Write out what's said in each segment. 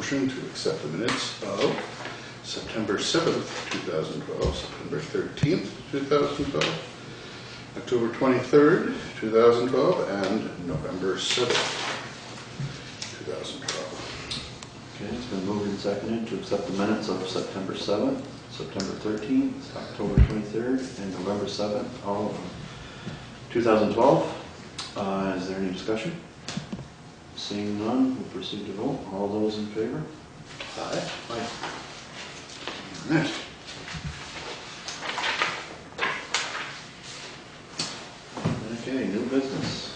To accept the minutes of September 7th, 2012, September 13th, 2012, October 23rd, 2012, and November 7th, 2012. Okay, it's been moved and seconded to accept the minutes of September 7th, September 13th, October 23rd, and November 7th, all of them. 2012. Is there any discussion? Seeing none, we'll proceed to vote. All those in favor? Aye. Aye. All right. Okay, new business.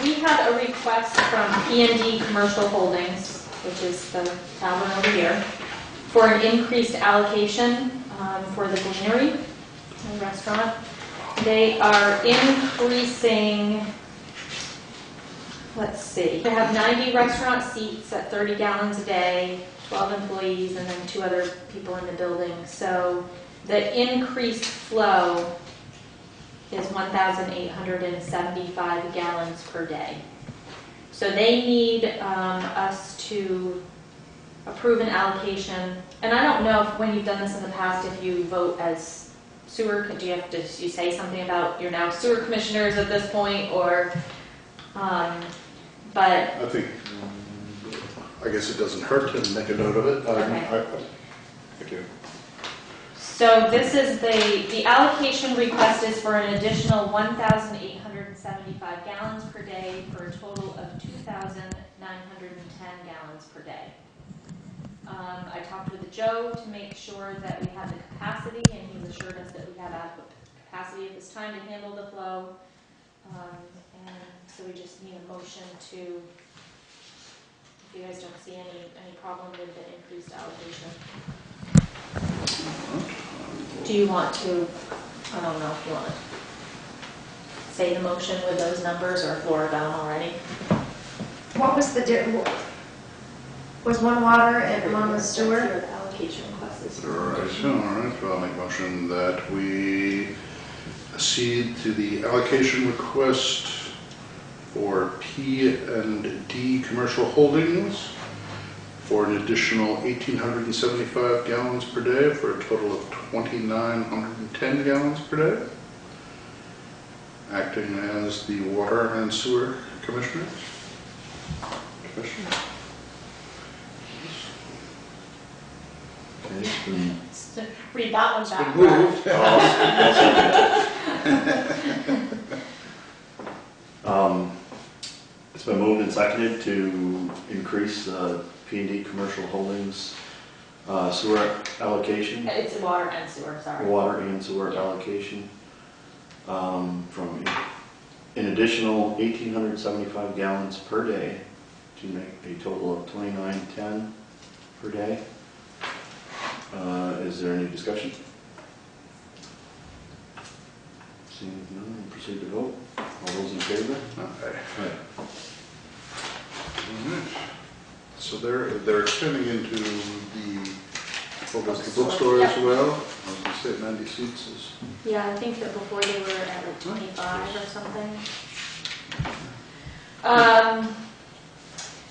We had a request from P&D Commercial Holdings, which is the tavern over here, for an increased allocation for the Greenery, the restaurant. They are increasing, let's see, they have 90 restaurant seats at 30 gallons a day, 12 employees, and then 2 other people in the building. So the increased flow is 1,875 gallons per day. So they need us to approve an allocation. And I don't know if when you've done this in the past, if you vote as sewer, do you have to you say something about you're now sewer commissioners at this point, or but I guess it doesn't hurt to make a note of it. Okay. I do. So this is the allocation request is for an additional 1,875 gallons per day for a total of 2,910 gallons per day. I talked with Joe to make sure that we have the capacity, and he assured us that we have adequate capacity at this time to handle the flow. And so we just need a motion to, if you guys don't see any problem with the increased allocation. Do you want to, I don't know if you want to say the motion with those numbers or if Laura got them already? What was the was one water and one was sewer? The allocation request is. All right, so I'll make a motion that we accede to the allocation request for P&D Commercial Holdings for an additional 1,875 gallons per day for a total of 2,910 gallons per day, acting as the water and sewer commissioner. Okay, Read that one back. It's been moved and seconded to increase P&D Commercial Holdings sewer allocation. It's water and sewer, sorry. Water and sewer allocation from an additional 1,875 gallons per day to make a total of 2,910 per day. Is there any discussion? Seeing none, we'll proceed to vote. All those in favor? Okay. So they're extending into the bookstore as well. I was going to say 90 seats is. Yeah, I think that before they were at like 25 or something.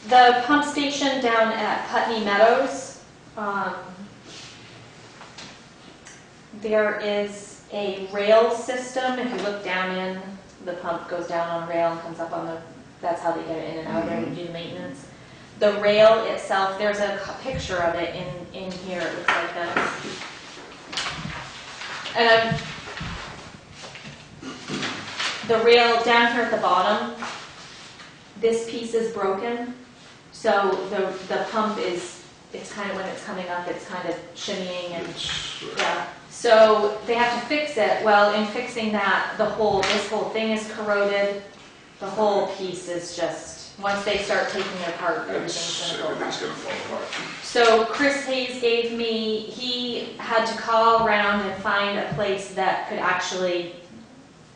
The pump station down at Putney Meadows, there is a rail system. If you look down in, the pump goes down on a rail and comes up on the, that's how they get it in and out there to do the maintenance. The rail itself, there's a picture of it in here. It looks like that. And the rail down here at the bottom, this piece is broken. So the pump is, it's kind of, when it's coming up, it's kind of shimmying and yeah. So they have to fix it. Well, in fixing that, this whole thing is corroded. The whole piece is just, once they start taking it apart, everything's going to fall apart. So Chris Hayes gave me, he had to call around and find a place that could actually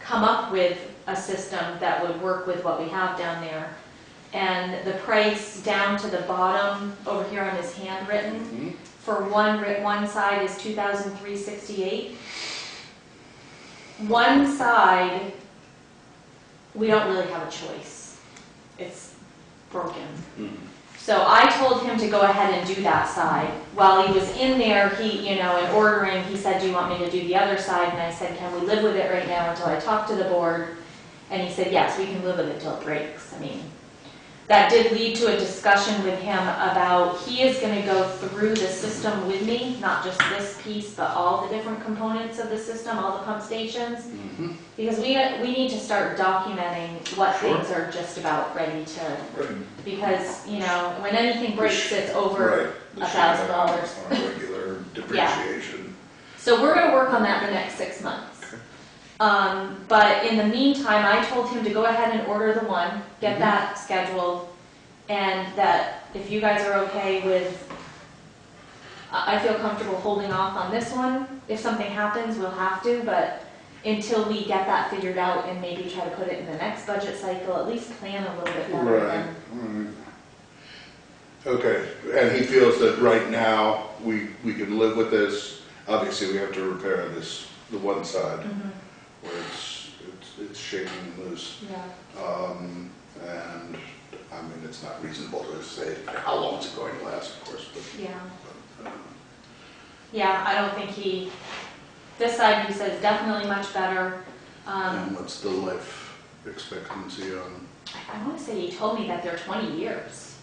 come up with a system that would work with what we have down there. And the price down to the bottom over here on his handwritten for one side is $2,368. One side, we don't really have a choice. It's broken. So I told him to go ahead and do that side. While he was in there, in ordering, he said, do you want me to do the other side? And I said, can we live with it right now until I talk to the board? And he said, yes, we can live with it till it breaks. I mean, that did lead to a discussion with him about he is going to go through the system with me, not just this piece, but all the different components of the system, all the pump stations. Because we need to start documenting what things are just about ready to, because, when anything breaks, it's over $1,000. On a regular depreciation. So we're going to work on that the next 6 months. But in the meantime, I told him to go ahead and order the one, get that scheduled, and that if you guys are okay with, I feel comfortable holding off on this one. If something happens, we'll have to, but until we get that figured out and maybe try to put it in the next budget cycle, at least plan a little bit better. Right. Okay, and he feels that right now, we can live with this. Obviously, we have to repair the one side. Where it's shaking and loose. And I mean, it's not reasonable to say how long is it going to last, of course, but. Yeah, I don't think this side he says definitely much better. And what's the life expectancy on? I want to say he told me that they're 20 years.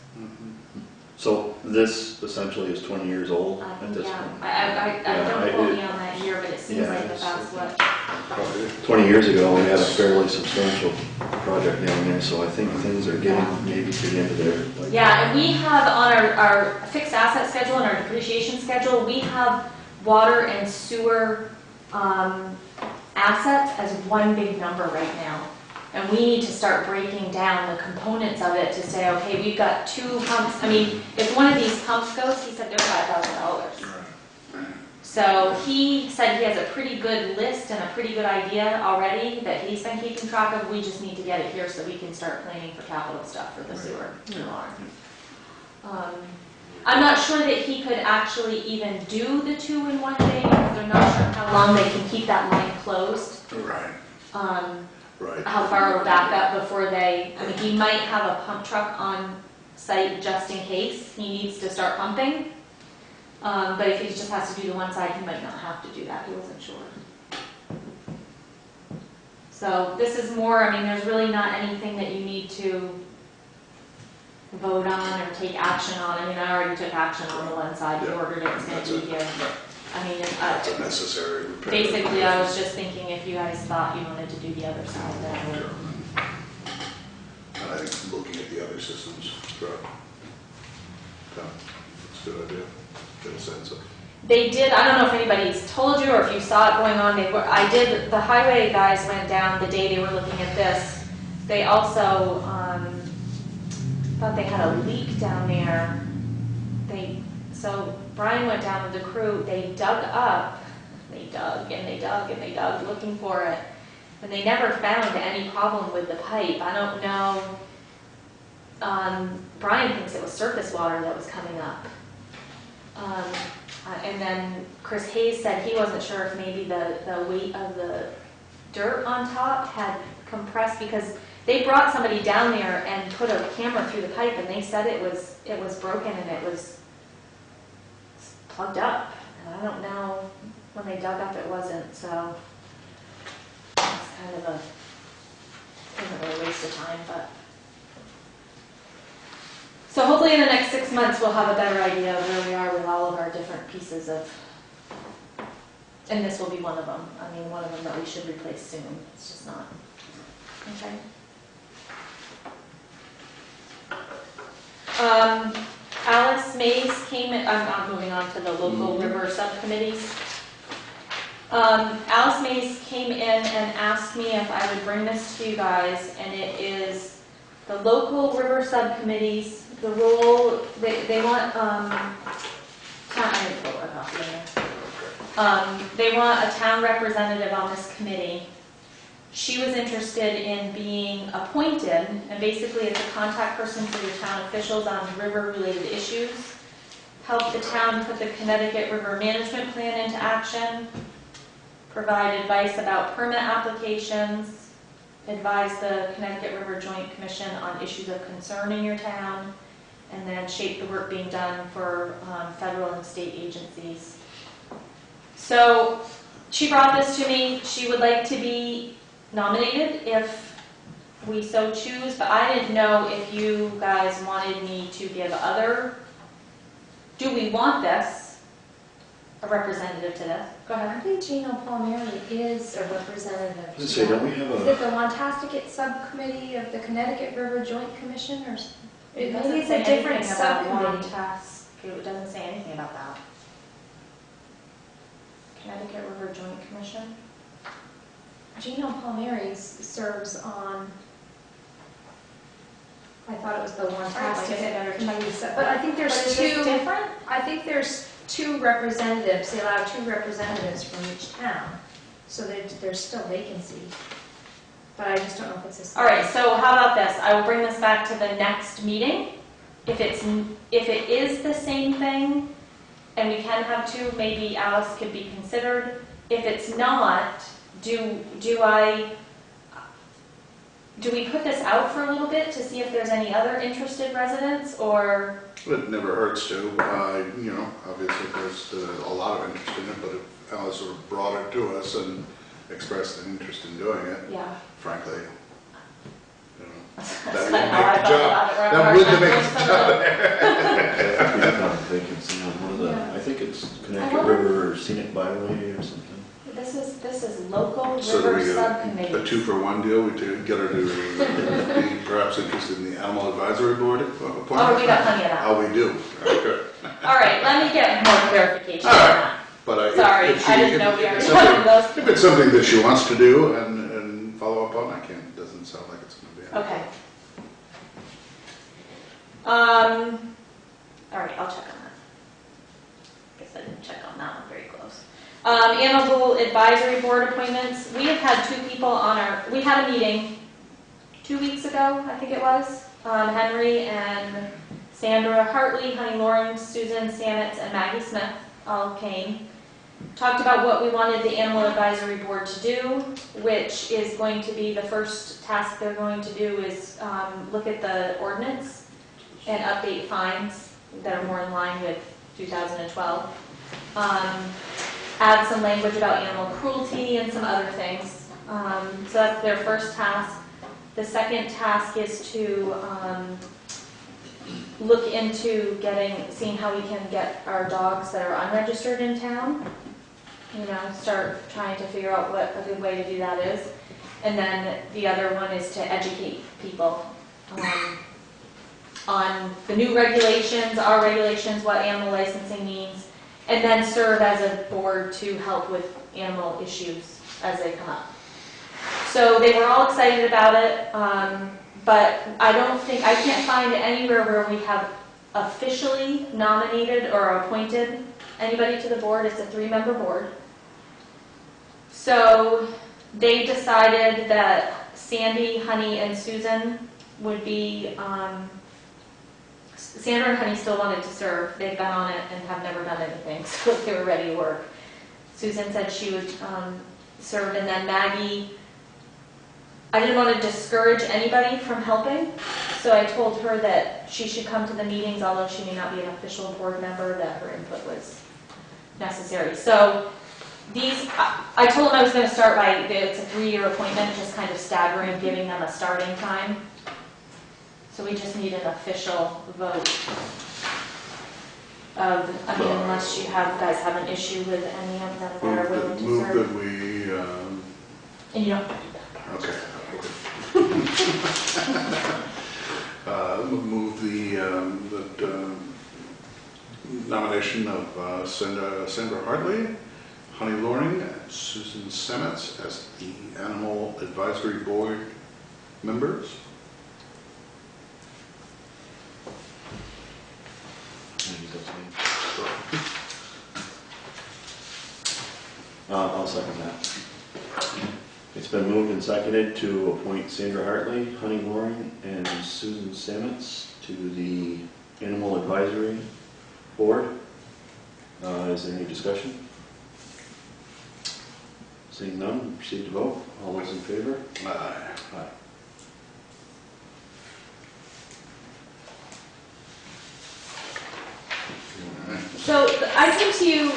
So this essentially is 20 years old at this point? I don't quote me on that year, but it seems like that's what. 20 years ago, we had a fairly substantial project down there, so I think things are getting maybe to the end of their. Yeah, and we have on our fixed asset schedule and our depreciation schedule, we have water and sewer assets as one big number right now. And we need to start breaking down the components of it to say, okay, we've got 2 pumps. I mean, if one of these pumps goes, he said they're $5,000. So he said he has a pretty good list and a pretty good idea already that he's been keeping track of. We just need to get it here so we can start planning for capital stuff for the sewer and water. I'm not sure that he could actually even do the 2 in one day because they're not sure how long they can keep that line closed. How far it'll back up before he might have a pump truck on site just in case he needs to start pumping. But if he just has to do the one side, he might not have to do that. He wasn't sure. So this is more, there's really not anything that you need to vote on or take action on. I already took action on the one side. He ordered it, it's going to be here. That's a necessary repair. Basically, I was just thinking if you guys thought you wanted to do the other side, then I would. And I think looking at the other systems throughout town, it's a good idea. Get a sense of. They did, I don't know if anybody's told you or if you saw it going on, the highway guys went down the day they were looking at this. They also thought they had a leak down there. So Brian went down with the crew, they dug up, they dug and they dug and they dug looking for it. And they never found any problem with the pipe. I don't know, Brian thinks it was surface water that was coming up. And then Chris Hayes said he wasn't sure if maybe the weight of the dirt on top had compressed because they brought somebody down there and put a camera through the pipe and they said it was broken and it was plugged up. And I don't know, when they dug up it wasn't, so it's kind of wasn't really a waste of time, but. So hopefully in the next 6 months we'll have a better idea of where we are with all of our different pieces of, and this will be one of them. One of them that we should replace soon. It's just not. Okay. Alex Mays came in, I'm moving on to the local river subcommittees. Alice Mays came in and asked me if I would bring this to you guys, and it is the local river subcommittees, the role, they want, they want a town representative on this committee. she was interested in being appointed, and basically it's a contact person for your town officials on river-related issues, help the town put the Connecticut River Management Plan into action, provide advice about permit applications, advise the Connecticut River Joint Commission on issues of concern in your town, and then shape the work being done for federal and state agencies. So she brought this to me. She would like to be nominated if we so choose, but I didn't know if you guys wanted me to give do we want this, a representative to this? Go I ahead. think Gino Palmieri is a representative. Let's see, don't we have Is a, it the Wantasticate Subcommittee of the Connecticut River Joint Commission, or It maybe doesn't it's say a different anything about subcommittee? one task. It doesn't say anything about that. Connecticut River Joint Commission. Gino Palmieri serves on, I thought it was the Wantasticate Committee, but I think But there's is this two, different? I think there's two representatives, they allow two representatives from each town, so there's still vacancy. But I just don't know if it's the same. All right, so how about this? I will bring this back to the next meeting. If it is the same thing, and we can have two, maybe Alice could be considered. If it's not, do we put this out for a little bit to see if there's any other interested residents, or? It never hurts to, you know, obviously there's a lot of interest in it, but if Alice sort of brought it to us and expressed an interest in doing it, Yeah. frankly, you know, That's that kind of how I would make the felt job, about it. that would make the job. we have a vacancy on one of the, I think it's Connecticut River Scenic Byway or something. This is local So do river we subcommittee. a 2-for-1 deal, we could get her to be perhaps interested in the Animal Advisory Board appointment? Oh, we got plenty of that. Oh, we do, okay. All right, let me get more clarification on All right. that. But Sorry, if she- I didn't know we if already it's covered something- those. If it's something that she wants to do and follow up on, doesn't sound like it's going to be. Okay. All right, I'll check on that. Guess I didn't check on that one very close. Animal Advisory Board appointments. We have had two people on we had a meeting 2 weeks ago, I think it was. Henry and Sandra Hartley, Honey Lawrence, Susan Sametz, and Maggie Smith all came. Talked about what we wanted the Animal Advisory Board to do, which is going to be the first task they're going to do is look at the ordinance and update fines that are more in line with 2012. Add some language about animal cruelty and some other things. So that's their first task. The second task is to look into seeing how we can get our dogs that are unregistered in town. You know, start trying to figure out what a good way to do that is. And then the other one is to educate people on the new regulations, our regulations, what animal licensing means, and then serve as a board to help with animal issues as they come up. So they were all excited about it, but I can't find anywhere where we have officially nominated or appointed anybody to the board. It's a 3-member board. So they decided that Sandy, Honey, and Susan would be, Sandra and Honey still wanted to serve. They've been on it and have never done anything, so they were ready to work. Susan said she would serve, and then Maggie, I didn't want to discourage anybody from helping, so I told her that she should come to the meetings, although she may not be an official board member, that her input was necessary. So I told them I was going to start it's a 3-year appointment, just kind of staggering, giving them a starting time. So we just need an official vote unless you guys have an issue with any of them that are willing to Move serve. that we, And you don't have to do that. okay. Move the nomination of Sandra Hartley, Honey Loring, and Susan Sametz as the Animal Advisory Board members. I'll second that. It's been moved and seconded to appoint Sandra Hartley, Honey Loring, and Susan Simmons to the Animal Advisory Board. Is there any discussion? Seeing none, proceed to vote. All those in favor? Aye. Aye. So I sent to you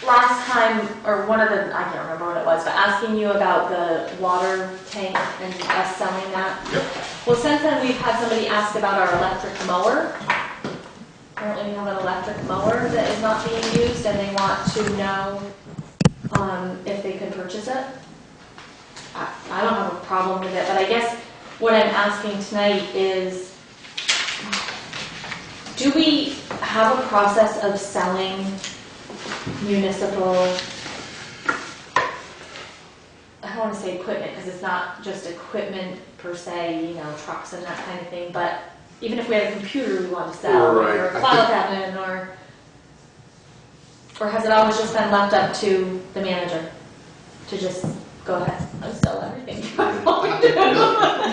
last time, or one of the, I can't remember what it was, but asking you about the water tank and us selling that. Yep. Well, since then, we've had somebody ask about our electric mower. Apparently, we have an electric mower that is not being used, and they want to know if they can purchase it. I don't have a problem with it, but I guess what I'm asking tonight is, do we have a process of selling municipal, I don't want to say equipment, because it's not just equipment per se, you know, trucks and that kind of thing, but even if we have a computer we want to sell, Right. or a file cabinet, or has it always just been left up to the manager to just go ahead and sell everything?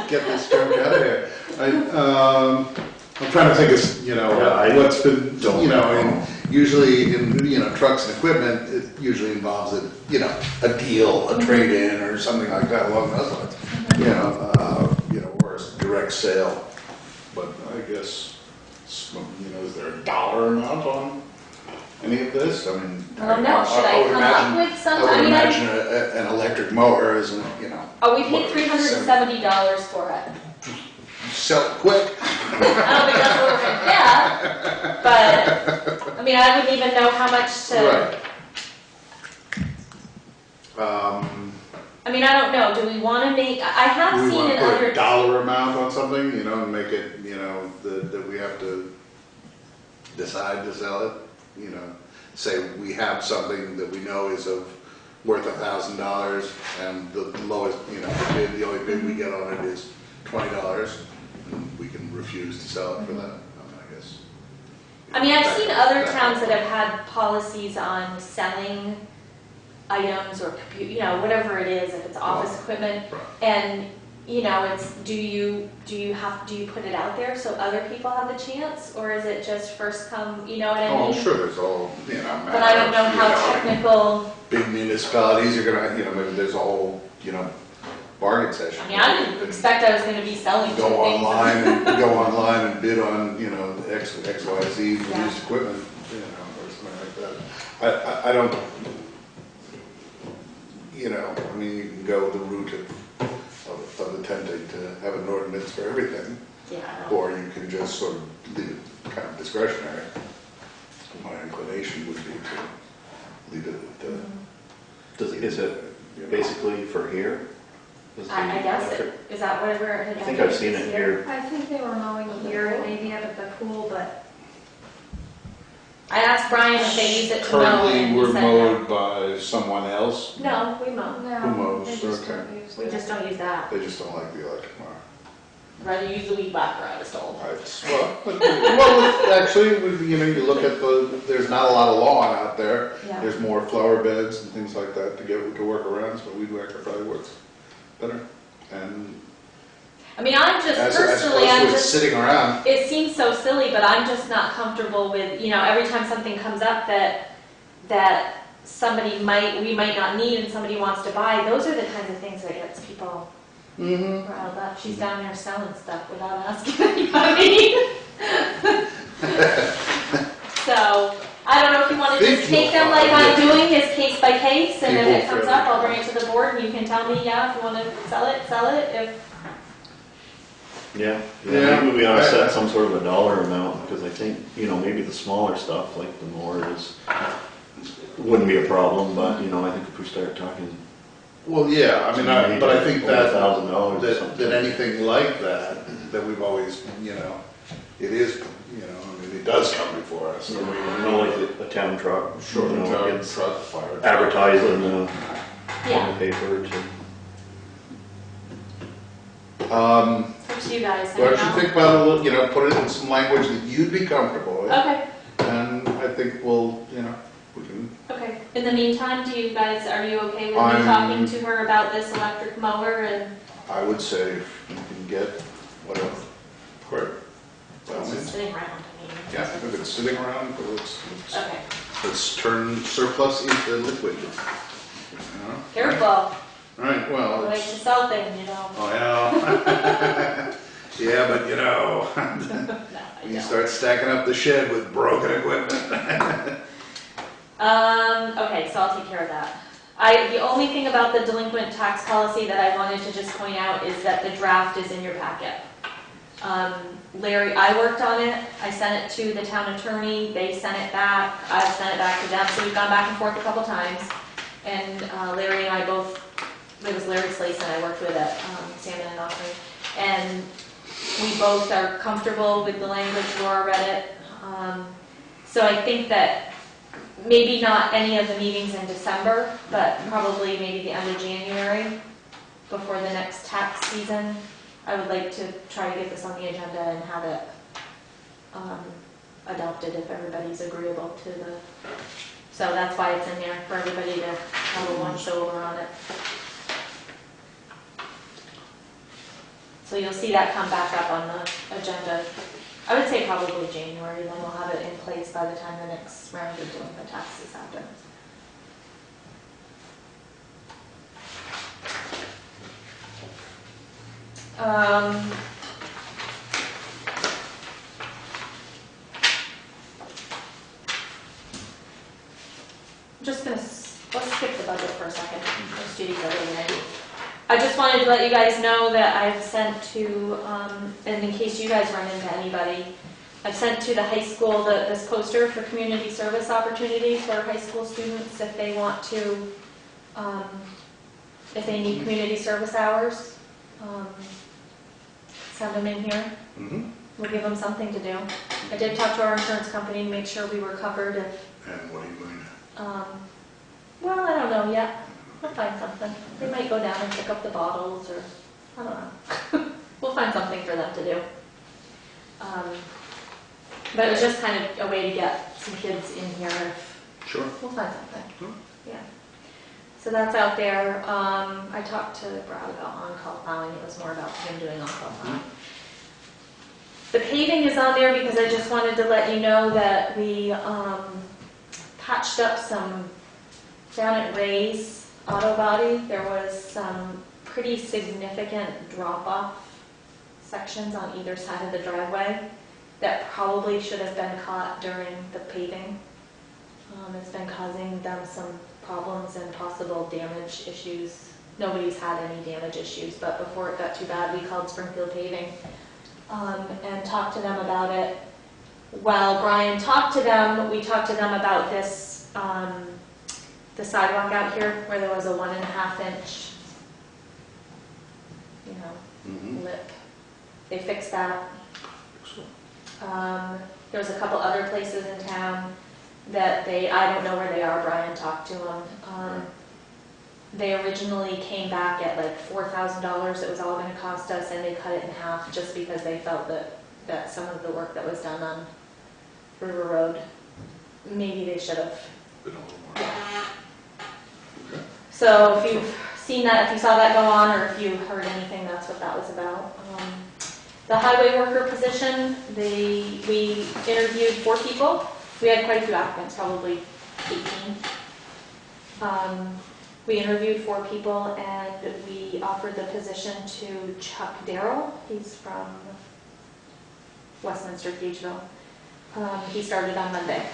Get this junk out of here. I'm trying to think of, you know, Yeah, what's been, don't you know, know. and usually in, you know, trucks and equipment, it usually involves a, you know, a deal, a trade-in or something like that along those lines. You know, or a direct sale. But I guess, you know, is there a dollar amount on any of this? I mean, I don't know, should I would come imagine- up with some, I would I mean, imagine an electric mower isn't, you know, oh, we paid $370 for it. sell it quick. I don't think that's what we're gonna get, but, I mean, I wouldn't even know how much to, Right. I mean, I don't know, do we wanna make, I have Do we seen want in to put other. a dollar amount on something, you know, and make it, you know, that we have to decide to sell it? You know, say we have something that we know is worth $1,000 and the lowest, you know, the only bid we get on it is $20, and we can refuse to sell it for that, I guess. I mean, I've seen other That- towns that have had policies on selling items or you know, whatever it is, if it's office equipment, Right. and, you know, it's, do you put it out there so other people have the chance, or is it just first come, you know what I mean? Oh, I'm sure there's all, you know. But I don't know matters, how you know, technical, big municipalities are gonna, you know, maybe there's a whole, you know, bargain session. I mean, I didn't expect I was gonna be selling two Go things. online and bid on, you know, XYZ used Yeah. equipment, you know, or something like that. I don't, you know, I mean, you can go the route of attempting to have an ordinance for everything, Yeah, I know. or you can just sort of leave it kind of discretionary. My inclination would be to leave it at, Is it basically for here? Is I the guess electric- it, is that whatever it had? I think I've seen it here. I think they were mowing here and maybe up at the pool, but I asked Brian if they use it to mow, and Currently, he we're said no. mowed by someone else. No, we mow. no. Who mows? They just Okay. don't use We it. just don't use that. they just don't like the electric mower. Rather use the weed whacker, I was told. Well, actually, you know, you look at there's not a lot of lawn out there. Yeah. There's more flower beds and things like that to work around, so weed whacker probably works better. And I mean, I'm just as personally, opposed I'm to just, sitting around. it seems so silly, but I'm just not comfortable with, you know, every time something comes up that we might not need and somebody wants to buy, those are the kinds of things that gets people Mm-hmm. riled up. She's down there selling stuff without asking anybody. So, I don't know if you want to just Think take you'll them like find I'm doing, is case by case, and if People it comes feel up, I'll like- bring it to the board and you can tell me, yeah, if you want to sell it, if, Yeah, Yeah. maybe we ought to set some sort of a dollar amount, because I think, you know, maybe the smaller stuff, like the mower wouldn't be a problem, but, you know, I think if we start talking. Well, yeah, I mean, but I think that $1,000 or that something. anything like that we've always, you know, it is, you know, I mean, it does come before us. You know, like a town truck, you know, gets truck, fire. truck. advertised in the yeah, paper to. up to you guys. I Why don't don't you know. think about it a little, you know, put it in some language that you'd be comfortable with, Okay, and I think we'll, you know, we can, Okay. In the meantime, are you okay with me I'm- talking to her about this electric mower and I would say if you can get whatever, great. By all it's just means. sitting around, I mean. Yeah, if it's sitting around, Okay. let's turn surplus into liquid. You know? Careful. Right, well, The way to it's, sell things, you know. oh, yeah. Yeah, but you know, No, I you don't. start stacking up the shed with broken equipment. Okay, so I'll take care of that. The only thing about the delinquent tax policy that I wanted to just point out is that the draft is in your packet. Larry, I worked on it, I sent it to the town attorney, they sent it back, I've sent it back to them, so we've gone back and forth a couple times. And Larry and I both, it was Larry Slayson I worked with at Salmon and Offering, and we both are comfortable with the language. Laura read it. So I think that maybe not any of the meetings in December, but probably maybe the end of January, before the next tax season, I would like to try to get this on the agenda and have it adopted if everybody's agreeable to the, so that's why it's in there, for everybody to have a once over on it. So you'll see that come back up on the agenda. I would say probably January, then we'll have it in place by the time the next round of delinquent taxes happens. I'm just gonna, let's skip the budget for a second. Let's do these other things. I just wanted to let you guys know that I've sent to, and in case you guys run into anybody, I've sent to the high school this poster for community service opportunities for high school students if they want to, if they need community service hours. Send them in here. Mm-hmm. We'll give them something to do. I did talk to our insurance company and make sure we were covered if, And what are you going well, I don't know yet. We'll find something. They might go down and pick up the bottles or, I don't know. We'll find something for them to do. But it was just kind of a way to get some kids in here. Sure. We'll find something. Sure. Yeah. So that's out there. I talked to Brad about on-call plowing. It was more about him doing on-call plowing. The paving is on there because I just wanted to let you know that we patched up some down at Ray's Auto Body. There was some pretty significant drop-off sections on either side of the driveway that probably should have been caught during the paving. It's been causing them some problems and possible damage issues. Nobody's had any damage issues, but before it got too bad, we called Springfield Paving and talked to them about it. While Brian talked to them, we talked to them about this, the sidewalk out here where there was a 1.5 inch, Mm-hmm. lip. They fixed that. Excellent. There's a couple other places in town that I don't know where they are, Brian talked to them. They originally came back at like $4,000 it was all going to cost us, and they cut it in half just because they felt that some of the work that was done on River Road, maybe they should have. Been a little more. Okay. So if you've seen that, if you saw that go on, or if you heard anything, that's what that was about. The highway worker position, we interviewed 4 people. We had quite a few applicants, probably 18. We interviewed 4 people, and we offered the position to Chuck Darrell. He's from Westminster, Gageville. He started on Monday.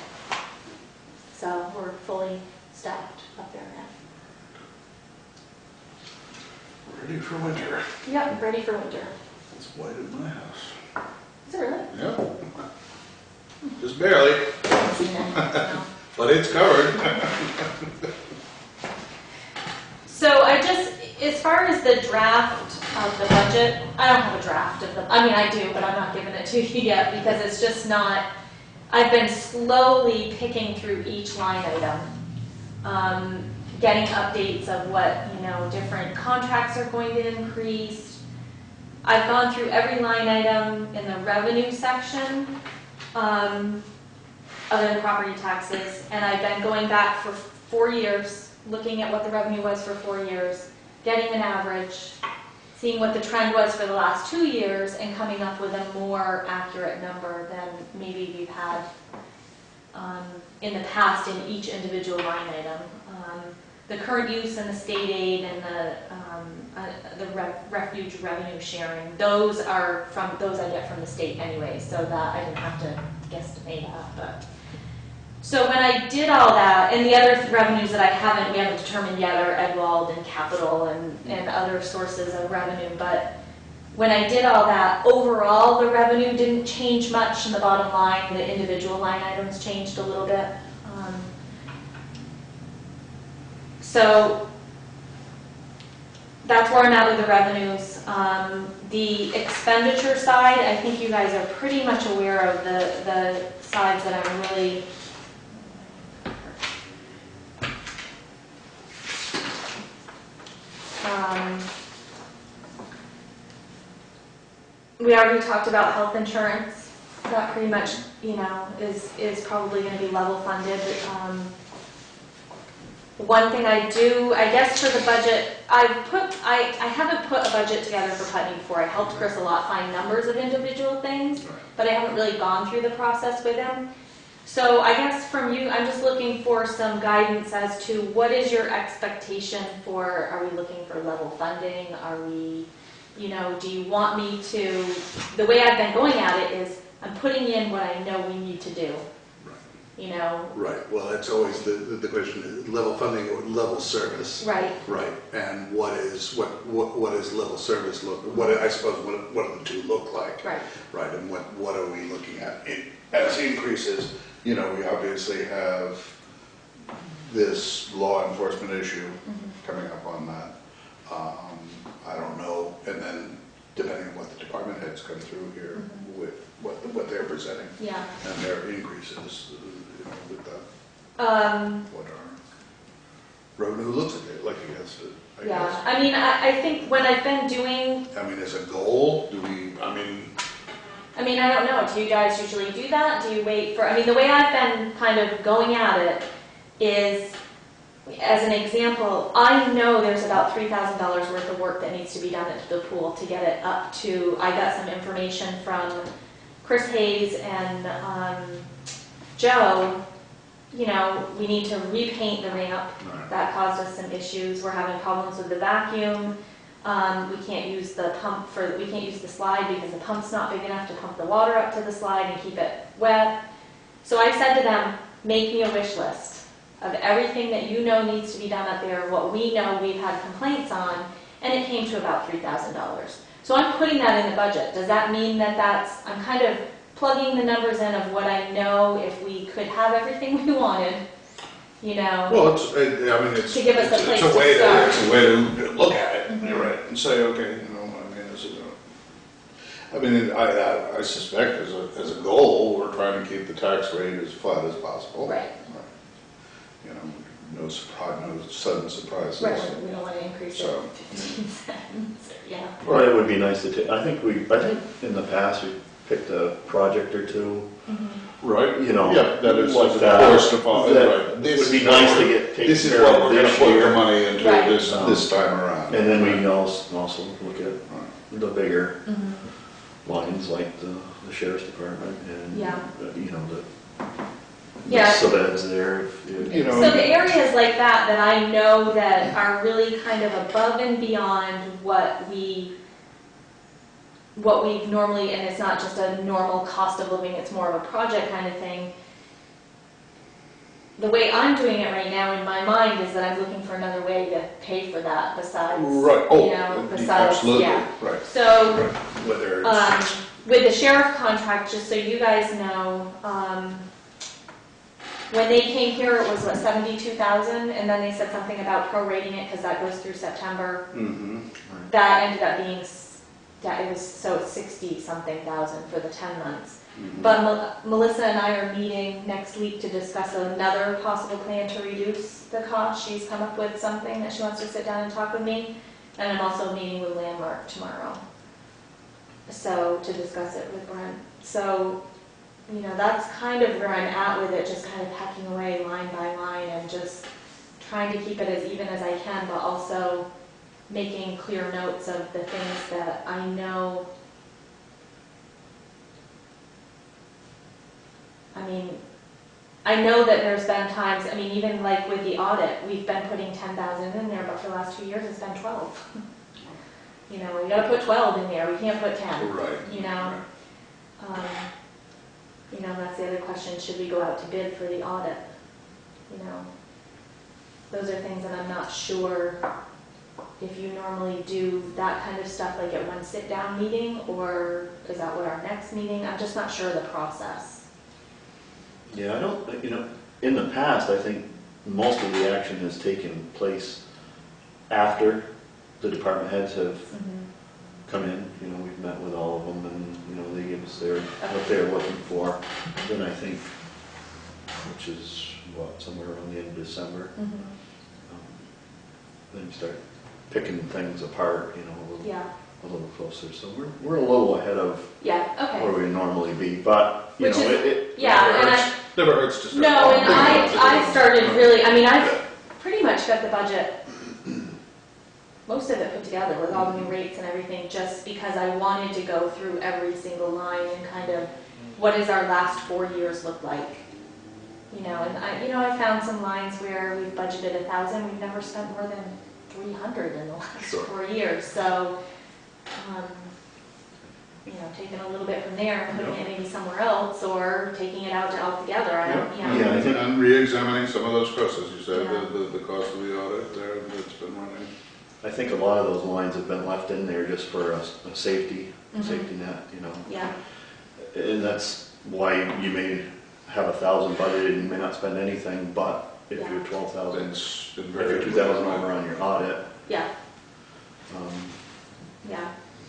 So we're fully staffed up there now. Ready for winter. Yep, ready for winter. It's white in my house. Is it really? Yep. Just barely, I haven't seen it, no. but it's covered. So as far as the draft of the budget, I don't have a draft of I mean I do, but I'm not giving it to you yet because it's just not, I've been slowly picking through each line item, getting updates of what, different contracts are going to increase. I've gone through every line item in the revenue section. other than property taxes, and I've been going back for 4 years, looking at what the revenue was for 4 years, getting an average, seeing what the trend was for the last 2 years, and coming up with a more accurate number than maybe we've had in the past in each individual line item. The current use and the state aid and the refuge revenue sharing, those I get from the state anyway, so that I didn't have to guesstimate that. But so when I did all that, and the other revenues that we haven't determined yet are Edwald and capital and other sources of revenue, but when I did all that, overall the revenue didn't change much in the bottom line. The individual line items changed a little bit. So that's where I'm at with the revenues. The expenditure side, I think you guys are pretty much aware of the sides that I'm really we already talked about health insurance. That pretty much, is probably going to be level funded. One thing I do, I guess for the budget, I haven't put a budget together for Putney before. I helped Chris a lot find numbers of individual things, but I haven't really gone through the process with him. So I guess from you, I'm just looking for some guidance as to what is your expectation for, are we looking for level funding? Are we, do you want me to, the way I've been going at it is I'm putting in what I know we need to do. Right, well, that's always the question, level funding or level service. Right. Right, and what is level service look, I suppose, what do the two look like? Right. Right, and what are we looking at? As increases, we obviously have this law enforcement issue coming up on that. I don't know, and then depending on what the department heads come through here with what they're presenting. Yeah. And their increases, with that. What our revenue looks like, I guess. Yeah, I mean, I think when I've been doing, As a goal, do we, I don't know, do you guys usually do that? Do you wait for, the way I've been kind of going at it is, as an example, I know there's about $3,000 worth of work that needs to be done at the pool to get it up to, I got some information from Chris Hayes and Joe, we need to repaint the ramp. That caused us some issues. We're having problems with the vacuum. We can't use the slide because the pump's not big enough to pump the water up to the slide and keep it wet. So I said to them, make me a wish list of everything that needs to be done up there, what we know we've had complaints on, and it came to about $3,000. So I'm putting that in the budget. Does that mean that I'm kind of plugging the numbers in of what I know if we could have everything we wanted, well, it's to give us a place it's a way to start. It's a way to look at it, you're right, and say, okay, I suspect as a goal, we're trying to keep the tax rate as flat as possible. Right. No sudden surprises. Right, we don't want to increase it So, 15 cents, yeah. Well, it would be nice to take, I think in the past, we picked a project or two. Right. Yeah, that is like of that. course to follow. That Right. would be nice to get taken This is care what of we're going to this put year. the money into Right. this time around. And then we can also look at the bigger lines like the sheriff's department and, so that's there. So the areas like that I know that are really kind of above and beyond what we've normally, and it's not just a normal cost of living, it's more of a project kind of thing. The way I'm doing it right now in my mind is that I'm looking for another way to pay for that besides, Right. Absolutely. yeah. Right. So, Right. Whether it's with the sheriff contract, just so you guys know, when they came here, it was $72,000, and then they said something about prorating it because that goes through September. That ended up being, it was 60-something thousand for the 10 months. But Melissa and I are meeting next week to discuss another possible plan to reduce the cost. She's come up with something that she wants to sit down and talk with me, and I'm also meeting with Landmark tomorrow, so to discuss it with Brent. So you know, that's kind of where I'm at with it, just kind of hacking away line by line and just trying to keep it as even as I can, but also making clear notes of the things that I know. I mean, I know that there's been times, I mean, even like with the audit, we've been putting 10,000 in there, but for the last 2 years, it's been 12. You know, we gotta put 12 in there, we can't put 10. Right. You know? You know, that's the other question, should we go out to bid for the audit? You know? Those are things that I'm not sure if you normally do that kind of stuff like at one sit-down meeting, or is that what our next meeting? I'm just not sure of the process. Yeah, I don't, you know, in the past, I think most of the action has taken place after the department heads have come in. You know, we've met with all of them and, you know, they give us what they're looking for. Then I think, which is what, somewhere around the end of December, then you start picking things apart, you know, a little closer. So we're a little ahead of where we normally be, but, you Which know, is- it Never hurts to start. No, and I started really, I mean, I've pretty much got the budget, most of it put together with all the new rates and everything, just because I wanted to go through every single line and kind of, what does our last 4 years look like? You know, and I found some lines where we've budgeted 1,000, we've never spent more than 300 in the last 4 years, so, you know, taking a little bit from there and putting it maybe somewhere else, or taking it out altogether. I don't, you know. Yeah, I think- And re-examining some of those costs, as you said, Yeah. the cost of the audit there that's been running. I think a lot of those lines have been left in there just for a safety net, you know. Yeah, And that's why you may have 1,000 budgeted and you may not spend anything, but if Yeah. you're 12,000, It's been if very. you're 2,000 over on your audit, yeah, um, yeah.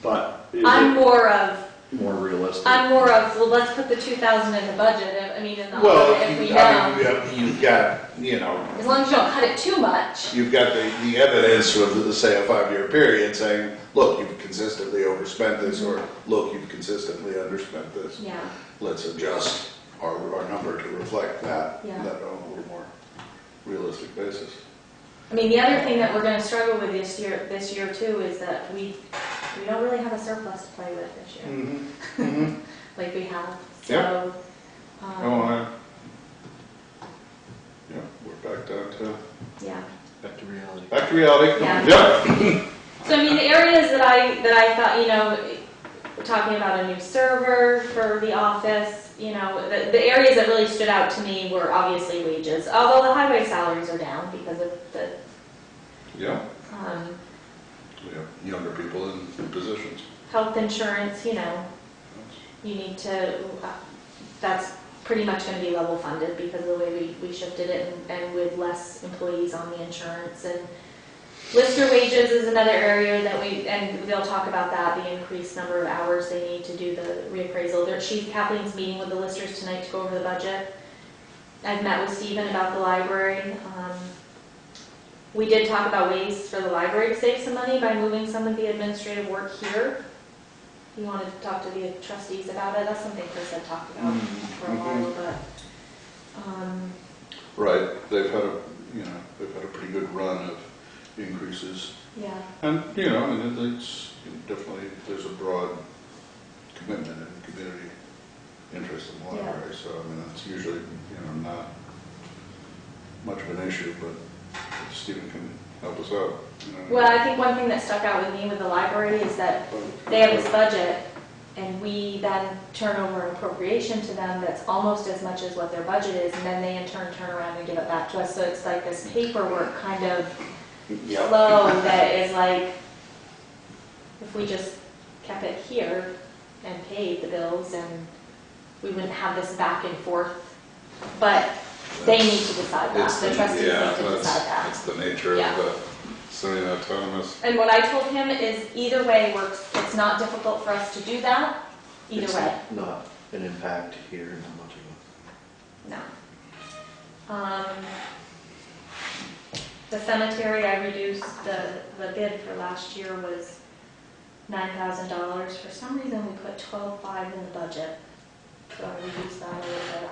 but is I'm it more of, more realistic? well, let's put the 2,000 in the budget, I mean, in the Well, audit, if we I know. mean, you've got, you know, As long as you don't cut it too much. you've got the evidence of, say, a 5-year period saying, look, you've consistently overspent this, or look, you've consistently underspent this. Yeah, Let's adjust our number to reflect that, Yeah. that on a little more realistic basis. I mean, the other thing that we're gonna struggle with this year too, is that we don't really have a surplus to play with this year, like we have, so. Oh, yeah, we're back down to, Yeah. Back to reality. back to reality. Yeah. Yep. So I mean, the areas that I thought, you know, we're talking about a new server for the office, you know, the areas that really stood out to me were obviously wages, although the highway salaries are down because of the, Yeah, we have younger people in positions. health insurance, you know, you need to, that's pretty much gonna be level funded because of the way we shifted it and with less employees on the insurance. And lister wages is another area that and they'll talk about that, the increased number of hours they need to do the reappraisal. Kathleen's meeting with the listers tonight to go over the budget. I've met with Stephen about the library. We did talk about ways for the library to save some money by moving some of the administrative work here. He wanted to talk to the trustees about it. That's something Chris had talked about for a while, but, Right, they've had a pretty good run of increases. yeah. And, you know, and it's definitely, there's a broad commitment and community interest in the library, so, I mean, that's usually, you know, not much of an issue, but if Stephen can help us out, you know. Well, I think one thing that stuck out with me with the library is that they have this budget, and we then turn over an appropriation to them that's almost as much as what their budget is, and then they in turn turn around and give it back to us. So it's like this paperwork kind of flow that is like, if we just kept it here and paid the bills, and we wouldn't have this back and forth. But they need to decide that. The trustees need to decide that. That's the nature Yeah. of the semi-autonomous. And what I told him is either way works. It's not difficult for us to do that, either It's way. not an impact here, not much of No. The cemetery, I reduced, the bid for last year was $9,000. For some reason, we put 12,500 in the budget. So we used that a little bit.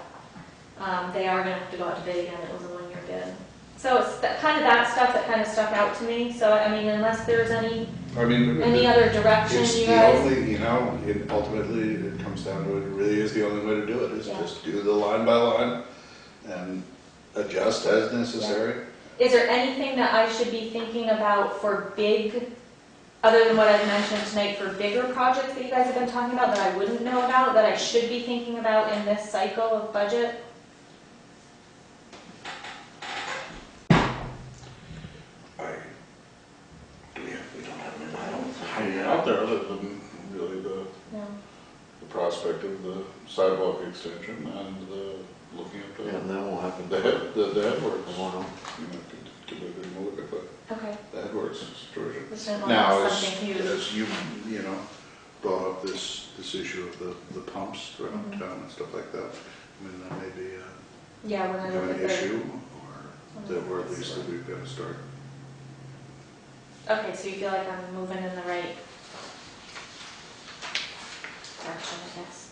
They are gonna have to go out to bid again, it was a one-year bid. So it's kind of that stuff that kind of stuck out to me, so I mean, unless there's any other direction, It's you the guys? only, ultimately, it comes down to it really is the only way to do it, is Yeah. just do the line by line and adjust as necessary. Is there anything that I should be thinking about for big, other than what I've mentioned tonight, for bigger projects that you guys have been talking about that I wouldn't know about, that I should be thinking about in this cycle of budget? We don't have anything out there other than really the No. prospect of the sidewalk extension and looking at Yeah, and that won't happen. the headworks. I won't know. Give a good look at Okay. the headworks situation. Just didn't want Now, to as, miss something huge. as you brought up this issue of the pumps throughout Mhm. town and stuff like that, I mean, that may be Yeah, when I look an at the. issue, or at least that we've got to start. Okay, so you feel like I'm moving in the right direction, I guess.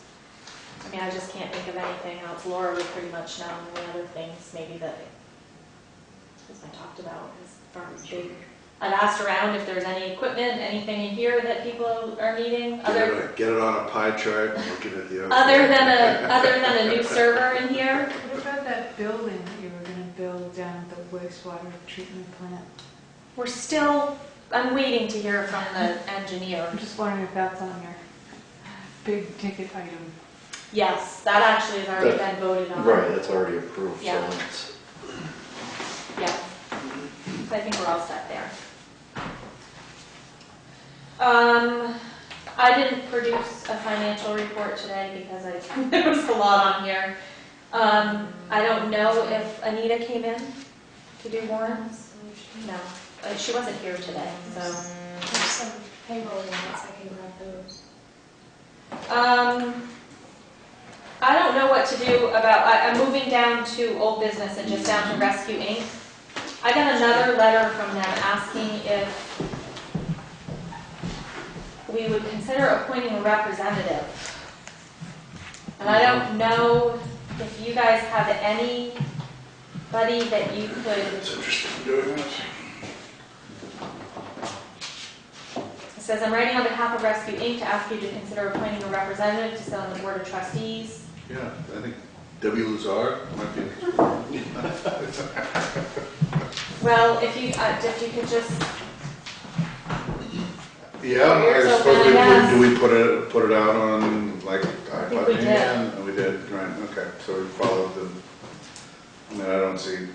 I mean, I just can't think of anything else. Laura would pretty much know any other things maybe that has been talked about as far as big. I've asked around if there's any equipment, anything in here that people are needing, Get it on a pie chart and look at the other than a new server in here. What about that building that you were gonna build down at the wastewater treatment plant? We're still, I'm waiting to hear from the engineer. I'm just wondering if that's on your big ticket item. Yes, that actually has already been voted on. Right, that's already approved, so Yeah. it's, Yeah, so I think we're all set there. I didn't produce a financial report today because there was a lot on here. I don't know if Anita came in to do warrants. No, she wasn't here today, so. There's some payroll warrants, I can grab those. I don't know what to do about, I'm moving down to old business and just down to Rescue Inc. I got another letter from them asking if we would consider appointing a representative. And I don't know if you guys have anybody that you could, It's interesting doing this. it says, I'm writing on behalf of Rescue Inc. to ask you to consider appointing a representative to sit on the Board of Trustees. Yeah, I think Debbie Lazar might be interested. Well, if you could just, Yeah, I Here's suppose open, I guess. do we put it out on like think we did. And we did, right, okay, so we followed the, I mean, I don't see,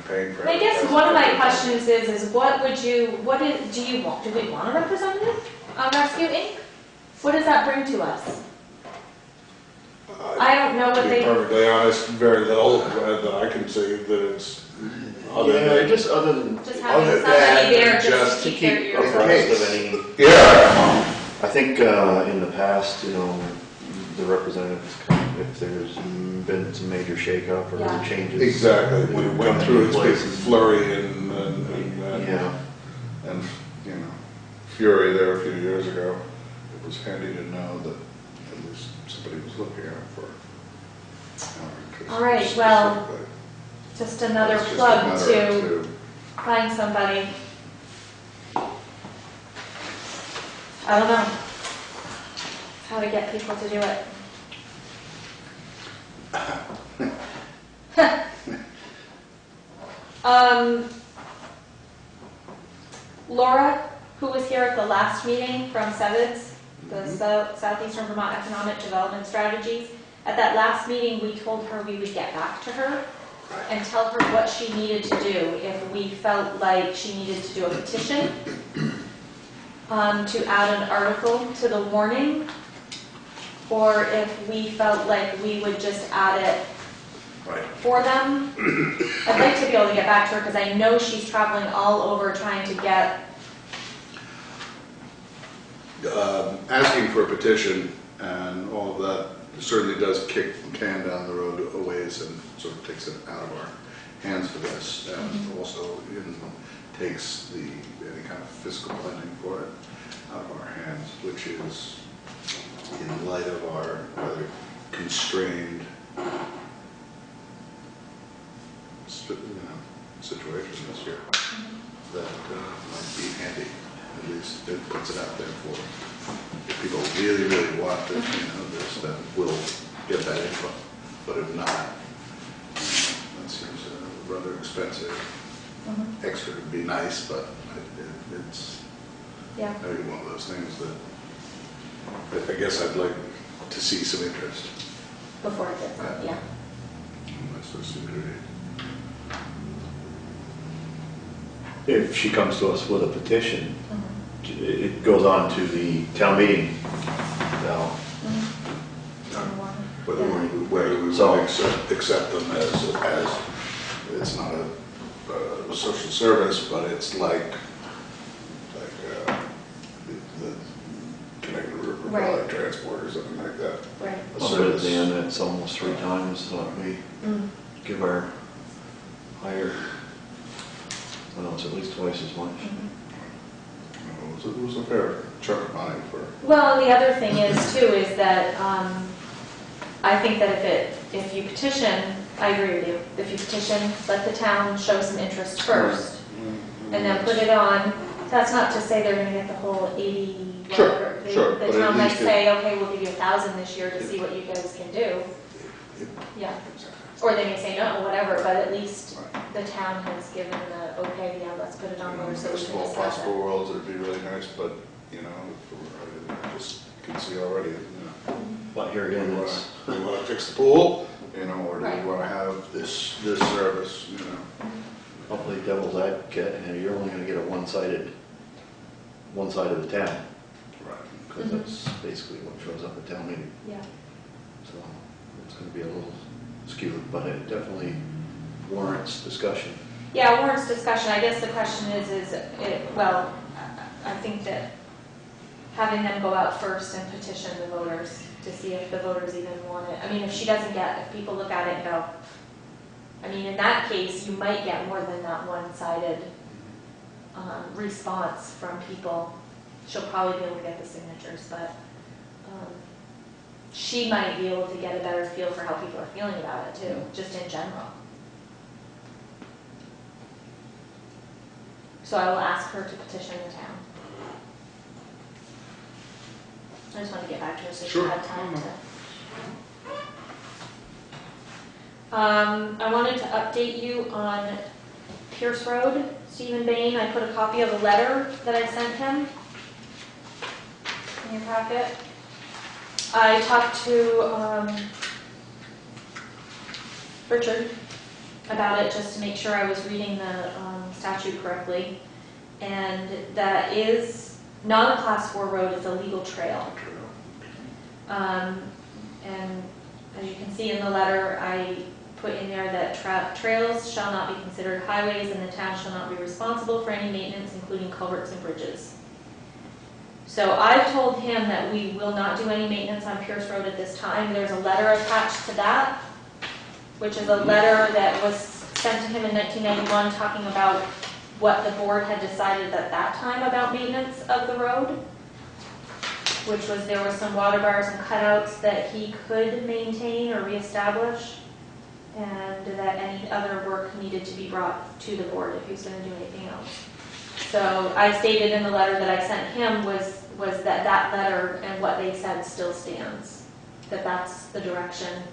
paying for it. I guess one of my questions is do we want a representative on Rescue Inc.? What does that bring to us? I don't know what To be they, perfectly honest, very little, that I can say that it's, other yeah, than, just other than, just other having than somebody there just just to to keep their keep ears abreast open. abreast of any, yeah, I think in the past, the representatives come if there's been some major shakeup or Yeah. changes. exactly, we Come went into through its big place. flurry Yeah, and fury there a few years ago. It was handy to know that at least somebody was looking out for our interests. All right, well, specifically. just another It's just a plug matter to of find somebody. I don't know how to get people to do it. Laura, who was here at the last meeting from SEVIDS, the Southeastern Vermont Economic Development Strategies, at that last meeting, we told her we would get back to her and tell her what she needed to do if we felt like she needed to do a petition to add an article to the warning, or if we felt like we would just add it Right. for them. I'd like to be able to get back to her because I know she's traveling all over trying to get, Asking for a petition and all of that certainly does kick the can down the road a ways and sort of takes it out of our hands for this, and also takes any kind of fiscal planning for it out of our hands, which is, in light of our rather constrained, situation this year that might be handy. At least it puts it out there for, if people really, really want this, this, then we'll get that info. But if not, that seems rather expensive. Extra would be nice, but it's Yeah. maybe one of those things that I guess I'd like to see some interest. Before it gets up, yeah. Unless there's some good. If she comes to us with a petition, it goes on to the town meeting now. Whether we So- would accept them as it's not a social service, but it's like the connected river Right. transport or something like that. Right. A Well, service. then it's almost 3 times what we give our higher, I don't know, it's at least twice as much. It was a fair chunk of money for. Well, and the other thing is too, is that, I think that if you petition, I agree with you. If you petition, let the town show some interest first, and then put it on. That's not to say they're gonna get the whole 80, Sure, whatever. sure, The but at town might least it- say, okay, we'll give you 1,000 this year to see what you guys can do. Yeah. Or they may say no, whatever, but at least the town has given the, okay, yeah, let's put it on there so we Best of can all discuss possible it. worlds, it'd be really nice, but, I just can see already, But here do again, we it's, want to fix the pool, or do Right. we want to have this service, hopefully devil's advocate, and you're only gonna get a one side of the town, Right. because that's basically what shows up at town meeting. Yeah. So it's gonna be a little skewed, but it definitely warrants discussion. Yeah, warrants discussion. I guess the question is well, I think that having them go out first and petition the voters to see if the voters even want it. I mean, if she doesn't if people look at it and go, I mean, in that case, you might get more than that one-sided response from people. She'll probably be able to get the signatures, but she might be able to get a better feel for how people are feeling about it too, just in general. So I will ask her to petition the town. I just want to get back to her so she Sure. had time to. I wanted to update you on Pierce Road, Stephen Bain. I put a copy of a letter that I sent him in your packet. I talked to Richard about it just to make sure I was reading the statute correctly. And that is not a class 4 road, it's a legal trail. And as you can see in the letter, I put in there that trails shall not be considered highways and the town shall not be responsible for any maintenance, including culverts and bridges. So I've told him that we will not do any maintenance on Pierce Road at this time. There's a letter attached to that, which is a letter that was sent to him in 1991 talking about what the board had decided at that time about maintenance of the road, which was there were some water bars and cutouts that he could maintain or reestablish, and that any other work needed to be brought to the board if he was going to do anything else. So I stated in the letter that I sent him was that letter and what they said still stands, that that's the direction.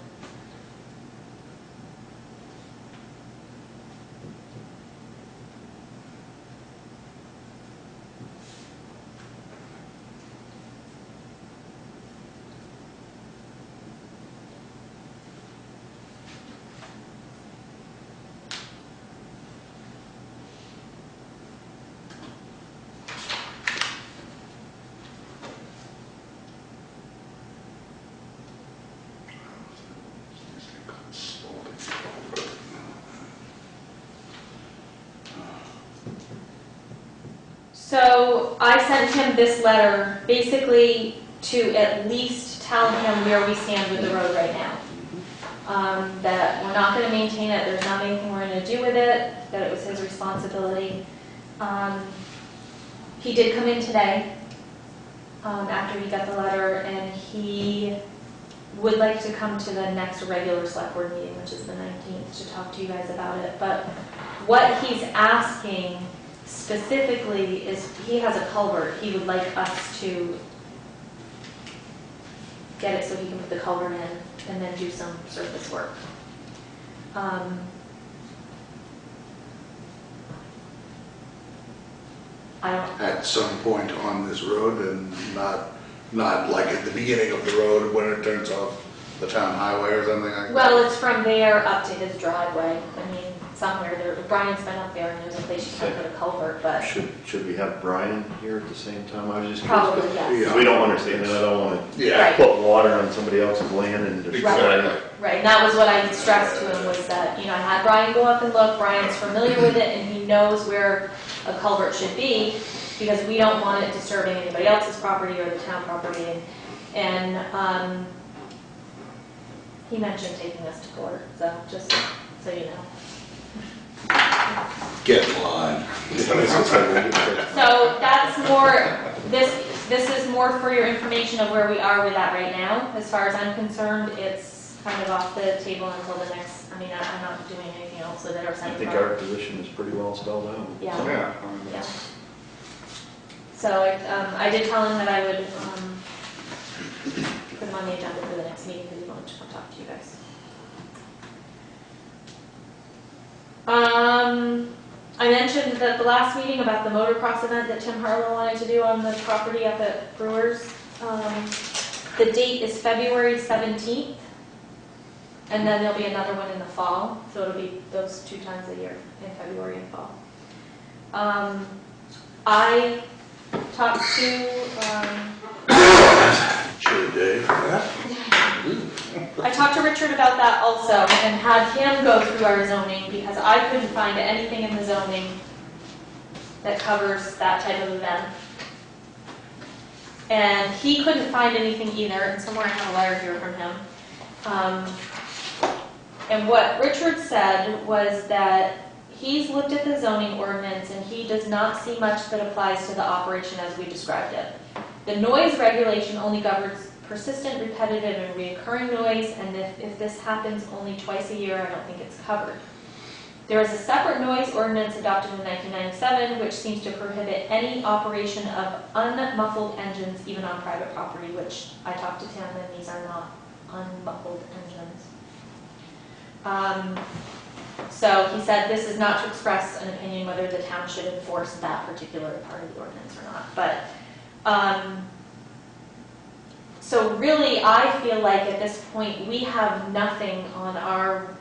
So I sent him this letter basically to at least tell him where we stand with the road right now. That we're not going to maintain it, there's not anything we're going to do with it, that it was his responsibility. He did come in today after he got the letter, and he would like to come to the next regular select board meeting, which is the 19th, to talk to you guys about it. But what he's asking specifically is, he has a culvert. He would like us to get it so he can put the culvert in and then do some surface work. I don't, At some point on this road and not like at the beginning of the road when it turns off the town highway or something like that? well, it's from there up to his driveway. I mean, somewhere there, Brian's been up there and there's a place you can put a culvert, but Should we have Brian here at the same time? I was just curious. probably, yes. Yeah. Because we don't understand that, I don't want to Yeah. Right. put water on somebody else's land and destroy Exactly. it. Right, and that was what I stressed to him, was that, I had Brian go up and look. Brian's familiar with it and he knows where a culvert should be, because we don't want it disturbing anybody else's property or the town property. And he mentioned taking us to court, so just so you know. Get in line. So that's more, this is more for your information of where we are with that right now. As far as I'm concerned, it's kind of off the table until the next, I'm not doing anything else with it or I sending. think our position is pretty well spelled out. Yeah. Yeah. Yeah. So I did tell him that I would put him on the agenda for the next meeting because he wanted to come talk to you guys. I mentioned that the last meeting about the motocross event that Tim Harlow wanted to do on the property up at Brewers. The date is February 17th, and then there'll be another one in the fall, so it'll be those 2 times a year, in February and fall. I talked to, Chilly day for that. I talked to Richard about that also, and had him go through our zoning, because I couldn't find anything in the zoning that covers that type of event. And he couldn't find anything either, and somewhere I have a letter here from him. And what Richard said was that he's looked at the zoning ordinance and he does not see much that applies to the operation as we described it. The noise regulation only governs persistent, repetitive, and recurring noise, and if this happens only twice a year, I don't think it's covered. There is a separate noise ordinance adopted in 1997, which seems to prohibit any operation of unmuffled engines, even on private property, which I talked to Tim, and these are not unmuffled engines. So he said this is not to express an opinion whether the town should enforce that particular part of the ordinance or not. But so really, I feel like at this point we have nothing on our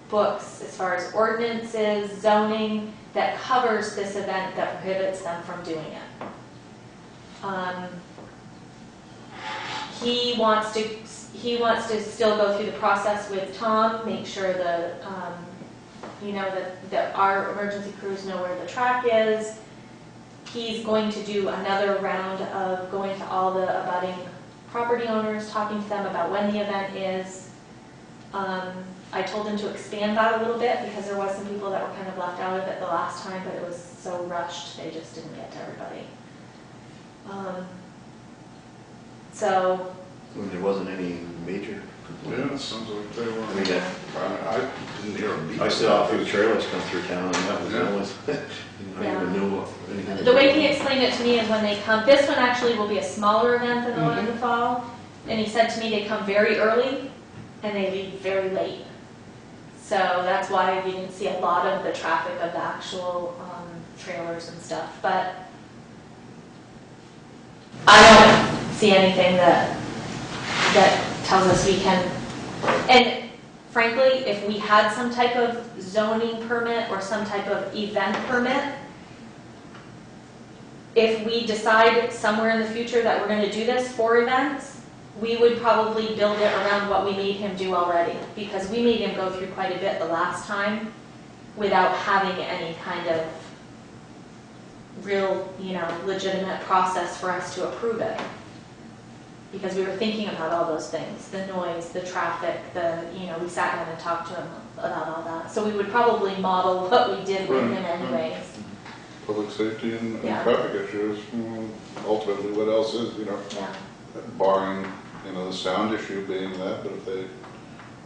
books as far as ordinances, zoning, that covers this event that prohibits them from doing it. He wants to still go through the process with Tom, make sure that that our emergency crews know where the track is. He's going to do another round of going to all the abutting property owners, talking to them about when the event is. I told him to expand that a little bit because there was some people that were kind of left out of it the last time, but it was so rushed, they just didn't get to everybody. So. There wasn't any major Yeah, complaints. it sounds like they were. I mean, I didn't hear them beat. I saw a few trailers come through town, and that was Yeah. always, I even knew anything. The way he explained it to me is when they come, this one actually will be a smaller event than the one in the fall, and he said to me they come very early and they leave very late. So that's why we didn't see a lot of the traffic of the actual trailers and stuff. But I don't see anything that tells us we can. And frankly, if we had some type of zoning permit or some type of event permit, if we decide somewhere in the future that we're going to do this for events, we would probably build it around what we made him do already, because we made him go through quite a bit the last time without having any kind of real, legitimate process for us to approve it. Because we were thinking about all those things, the noise, the traffic, we sat down and talked to him about all that. So we would probably model what we did with him anyways. Public safety and Yeah. traffic issues, ultimately what else is, Yeah. barring You know, the sound issue being that, but if they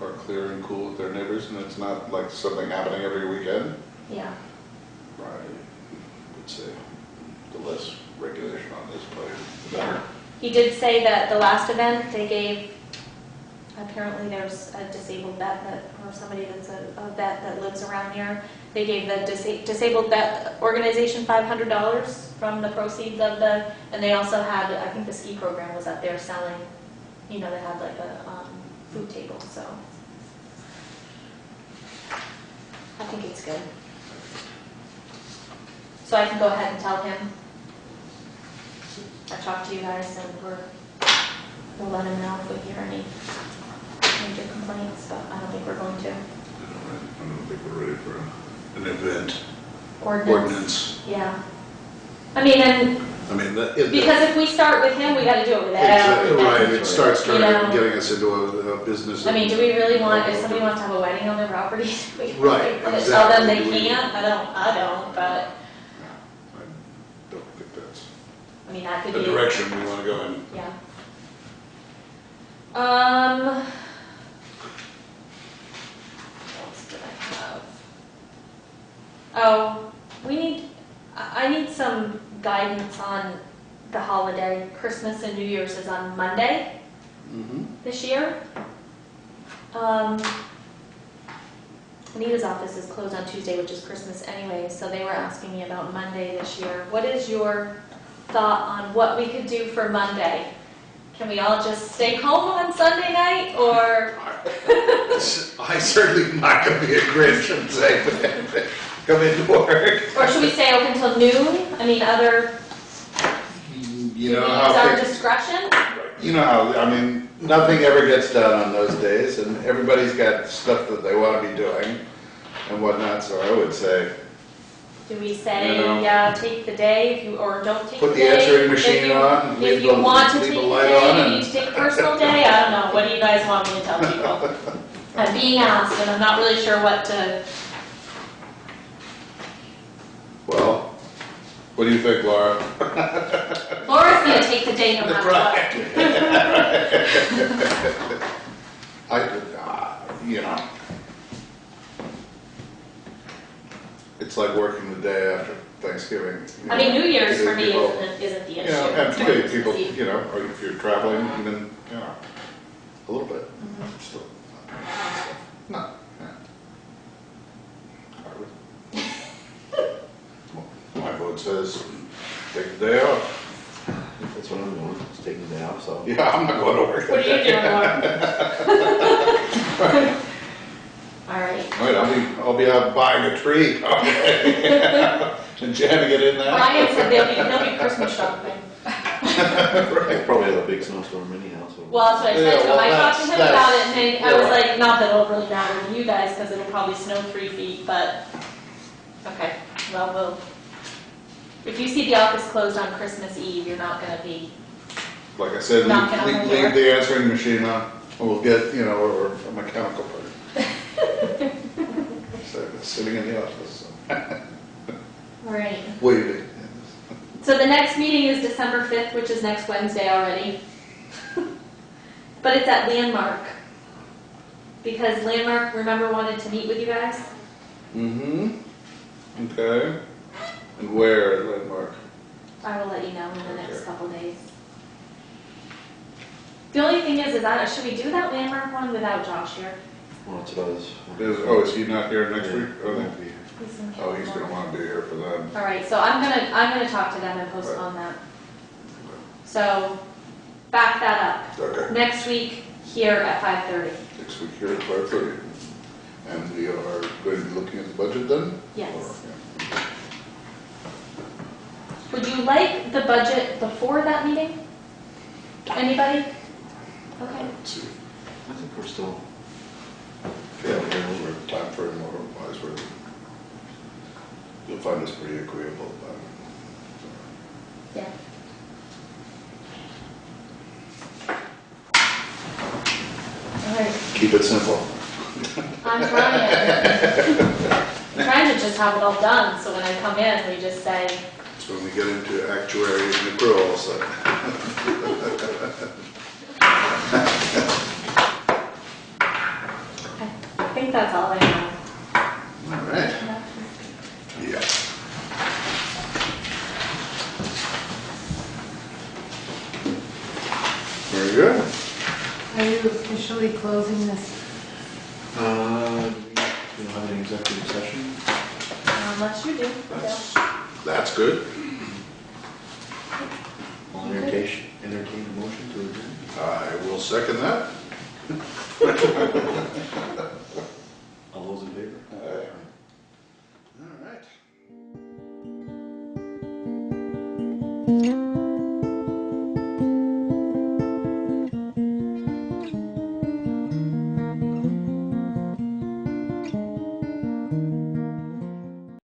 are clear and cool with their neighbors and it's not like something happening every weekend, Yeah. I would say the less regulation on this place, the better. He did say that the last event, they gave, apparently there's a disabled vet that, or somebody that's a vet that lives around here. They gave the disabled vet organization $500 from the proceeds of the, and they also had, I think the ski program was up there selling, you know, they had like a food table, so. I think it's good. So I can go ahead and tell him, I talked to you guys and we'll let him know if we hear any major complaints, but I don't think we're going to. I don't think we're ready for an event Ordinance. Yeah. I mean, and I mean, because if we start with him, we gotta do it with everything. right, it starts You know. getting us into a business. I mean, do we really want, if somebody wants to have a wedding on their property, do we Right, want to tell them they exactly. can't? I don't, but, I don't think that's I mean, that could the be. direction we want to go in. Yeah. What else did I have? Oh, I need some guidance on the holiday. Christmas and New Year's is on Monday this year. Anita's office is closed on Tuesday, which is Christmas anyway, so they were asking me about Monday this year. What is your thought on what we could do for Monday? Can we all just stay home on Sunday night, or? I certainly am not going to be a Grinch and say, come into work. Or should we stay open till noon? I mean, You know use how our things- discretion? You know how, I mean, nothing ever gets done on those days, and everybody's got stuff that they want to be doing and whatnot, so I would say, Do we say, You know. yeah, take the day, if you, or don't take the put the day? answering If machine you- on, and If leave you the want to leave take the the light day, on, you and need to take a personal day, I don't know, what do you guys want me to tell people? I'm being asked, and I'm not really sure what to, well, what do you think, Laura? Laura's gonna take the day no matter what. You know, it's like working the day after Thanksgiving. you I mean, know. New Year's for me People- isn't the You issue. know, and It's maybe Christmas people, Eve. you know, or if you're traveling, even, you know, a little bit, Mhm. still. No, yeah. My vote says, take the day off. That's what I'm doing, just taking the day off, so. Yeah, I'm not going to work. What are you doing, Laura? All right. Right, I'll be out buying a tree, and jamming it in there. Brian said there'll be Christmas shopping. They probably have a big snowstorm anyhow, so. Well, that's what I said Yeah, to him. well, I talked to him that's- about it, and I was yeah. like, not that it'll really matter to you guys, because it'll probably snow 3 feet, but, okay, well, if you see the office closed on Christmas Eve, you're not gonna be, Like I said, Knock it on the door. leave the answering machine on, and we'll get, you know, or a mechanical person. So it's sitting in the office, so. all right. Waiting. So the next meeting is December 5th, which is next Wednesday already. But it's at Landmark. Because Landmark, remember, wanted to meet with you guys? Okay. And where at Landmark? I will let you know in the next Okay. couple days. The only thing is should we do that Landmark one without Josh here? Well, that's what I was. Is he not here next week? Yeah, he won't be here. He's in Oh, he's gonna California. wanna be here for that. All right, so I'm gonna talk to them and postpone that. So, back that up. Okay, Next week, here at 5:30. next week here at 5:30. And we are going to be looking at the budget then? Yes. Or- yeah. Would you like the budget before that meeting? Anybody? Okay. Let's see. I think we're still. Yeah, we're time frame or wise, you'll find this pretty agreeable about it. Yeah. All right, Keep it simple. I'm trying. I'm trying to just have it all done, so when I come in, we just say, It's when we get into actuaries and accruals. think that's all I have. All right. Yeah. Very good. Are you officially closing this? We don't have any executive session? Unless you do. That's good. I'll entertain a motion to adjourn. I will second that. All those in favor? All right.